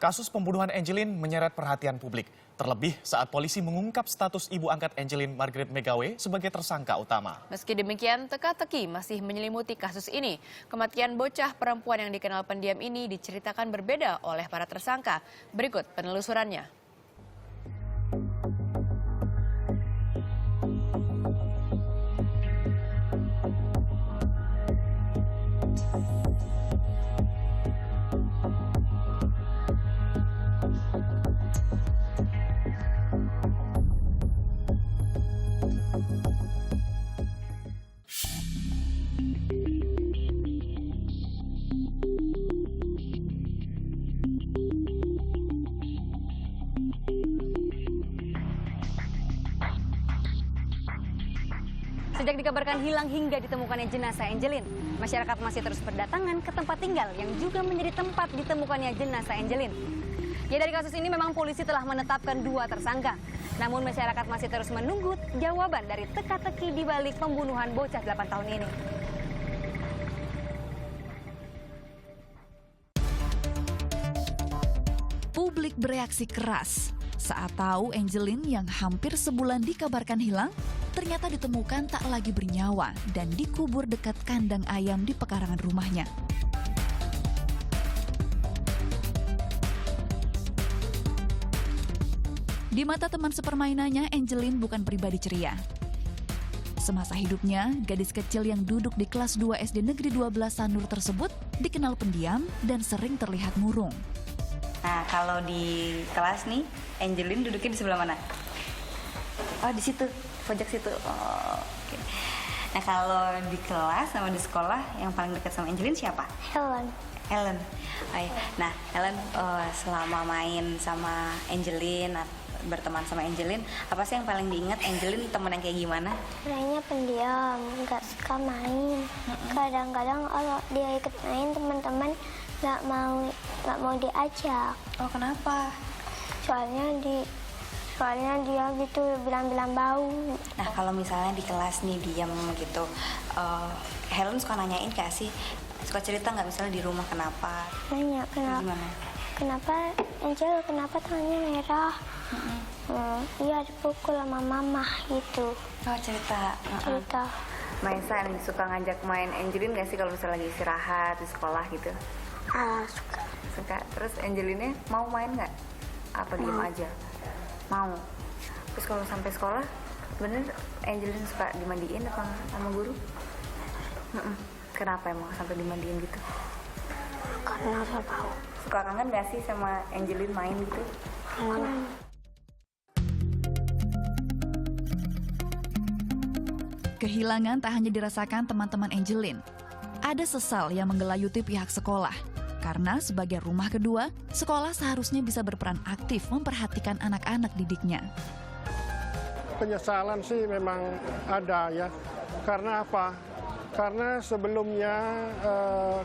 Kasus pembunuhan Angelin menyeret perhatian publik, terlebih saat polisi mengungkap status ibu angkat Angelin Margaret Megawe sebagai tersangka utama. Meski demikian, teka-teki masih menyelimuti kasus ini. Kematian bocah perempuan yang dikenal pendiam ini diceritakan berbeda oleh para tersangka. Berikut penelusurannya. Sejak dikabarkan hilang hingga ditemukannya jenazah Angelin, masyarakat masih terus berdatangan ke tempat tinggal yang juga menjadi tempat ditemukannya jenazah Angelin. Ya, dari kasus ini memang polisi telah menetapkan 2 tersangka. Namun masyarakat masih terus menunggu jawaban dari teka-teki di balik pembunuhan bocah 8 tahun ini. Publik bereaksi keras saat tahu Angelin yang hampir sebulan dikabarkan hilang, ternyata ditemukan tak lagi bernyawa dan dikubur dekat kandang ayam di pekarangan rumahnya. Di mata teman sepermainannya, Angelin bukan pribadi ceria. Semasa hidupnya, gadis kecil yang duduk di kelas 2 SD Negeri 12 Sanur tersebut dikenal pendiam dan sering terlihat murung. Nah, kalau di kelas nih, Angelin duduknya di sebelah mana? Oh, di situ, pojok situ. Oh, oke. Nah, kalau di kelas sama di sekolah, yang paling dekat sama Angelin siapa? Helen. Helen. Oh, iya. Nah, Helen selama main sama Angelin, berteman sama Angelin, apa sih yang paling diingat Angelin teman yang kayak gimana? Orangnya pendiam, nggak suka main. Kadang-kadang kalau dia ikut main, teman-teman nggak mau diajak. Oh, kenapa? Soalnya dia gitu bilang-bilang bau. Nah, kalau misalnya di kelas nih diam gitu, Helen suka nanyain gak sih? Suka cerita nggak misalnya di rumah kenapa? Nanya kenapa Angel, kenapa tangannya merah? Iya, dipukul sama mama gitu. Oh, cerita. Maisa nih suka ngajak main Angelin gak sih kalau misalnya lagi istirahat di sekolah gitu? Suka. Terus Angelinnya mau main nggak? Apa diem aja? Mau. Terus kalau sampai sekolah, bener Angelin suka dimandiin apa sama guru? Kenapa emang sampai dimandiin gitu? Karena saya bau. Suka kangen nggak sih sama Angelin main gitu? Kangen. Kehilangan tak hanya dirasakan teman-teman Angelin. Ada sesal yang menggelayuti pihak sekolah. Karena sebagai rumah kedua, sekolah seharusnya bisa berperan aktif memperhatikan anak-anak didiknya. Penyesalan sih memang ada ya. Karena apa? Karena sebelumnya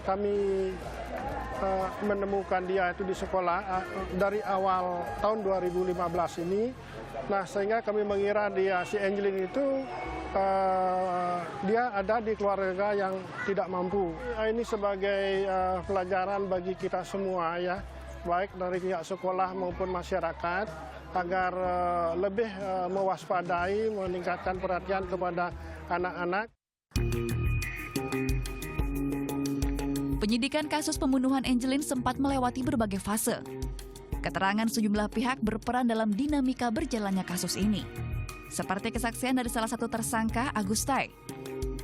kami menemukan dia itu di sekolah dari awal tahun 2015 ini. Nah, sehingga kami mengira si Angelin itu dia ada di keluarga yang tidak mampu. Ini sebagai pelajaran bagi kita semua ya, baik dari pihak sekolah maupun masyarakat, agar lebih mewaspadai, meningkatkan perhatian kepada anak-anak. Penyidikan kasus pembunuhan Angelin sempat melewati berbagai fase. Keterangan sejumlah pihak berperan dalam dinamika berjalannya kasus ini. Seperti kesaksian dari salah satu tersangka, Agus Tai.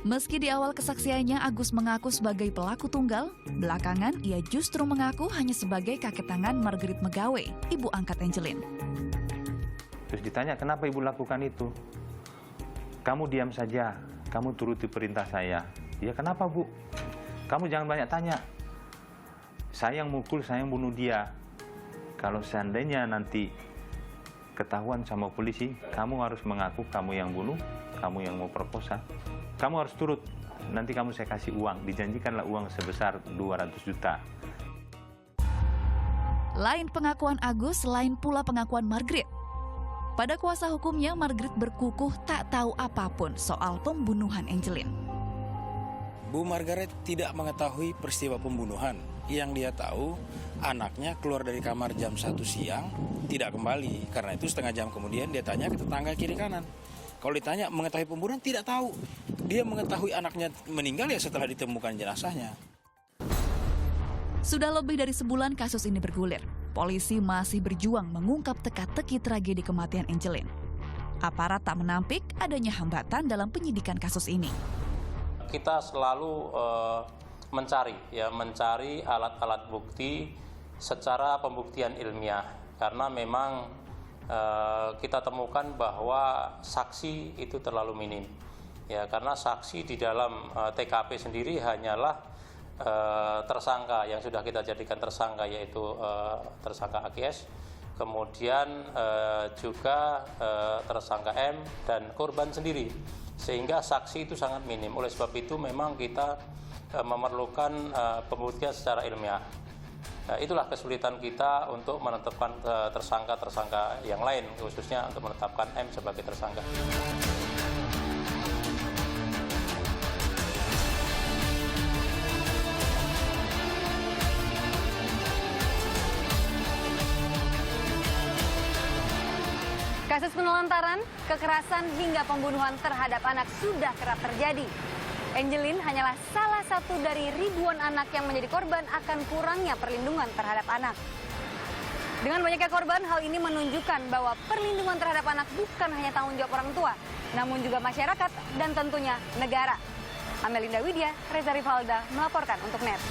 Meski di awal kesaksiannya Agus mengaku sebagai pelaku tunggal, belakangan ia justru mengaku hanya sebagai kaki tangan Margaret Megawe, ibu angkat Angelin. Terus ditanya, kenapa ibu lakukan itu? Kamu diam saja, kamu turuti perintah saya. Ya kenapa, Bu? Kamu jangan banyak tanya. Saya yang mukul, saya yang bunuh dia. Kalau seandainya nanti ketahuan sama polisi, kamu harus mengaku kamu yang bunuh, kamu yang mau perkosa. Kamu harus turut, nanti saya kasih uang, dijanjikanlah uang sebesar 200 juta. Lain pengakuan Agus, lain pula pengakuan Margaret. Pada kuasa hukumnya, Margaret berkukuh tak tahu apapun soal pembunuhan Angelin. Bu Margaret tidak mengetahui peristiwa pembunuhan. Yang dia tahu, anaknya keluar dari kamar jam 1 siang, tidak kembali. Karena itu setengah jam kemudian dia tanya ke tetangga kiri kanan. Kalau ditanya mengetahui pembunuhan, tidak tahu. Dia mengetahui anaknya meninggal ya setelah ditemukan jenazahnya. Sudah lebih dari sebulan kasus ini bergulir. Polisi masih berjuang mengungkap teka-teki tragedi kematian Angelin. Aparat tak menampik adanya hambatan dalam penyidikan kasus ini. Kita selalu mencari alat-alat bukti secara pembuktian ilmiah, karena memang kita temukan bahwa saksi itu terlalu minim. Ya, karena saksi di dalam TKP sendiri hanyalah tersangka yang sudah kita jadikan tersangka, yaitu tersangka AGS, kemudian juga tersangka M dan korban sendiri, sehingga saksi itu sangat minim. Oleh sebab itu memang kita memerlukan pembuktian secara ilmiah. Itulah kesulitan kita untuk menetapkan tersangka-tersangka yang lain, khususnya untuk menetapkan M sebagai tersangka. Kasus penelantaran, kekerasan hingga pembunuhan terhadap anak sudah kerap terjadi. Angelin hanyalah salah satu dari ribuan anak yang menjadi korban akan kurangnya perlindungan terhadap anak. Dengan banyaknya korban, hal ini menunjukkan bahwa perlindungan terhadap anak bukan hanya tanggung jawab orang tua, namun juga masyarakat dan tentunya negara. Amelinda Widya, Reza Rivalda melaporkan untuk NET.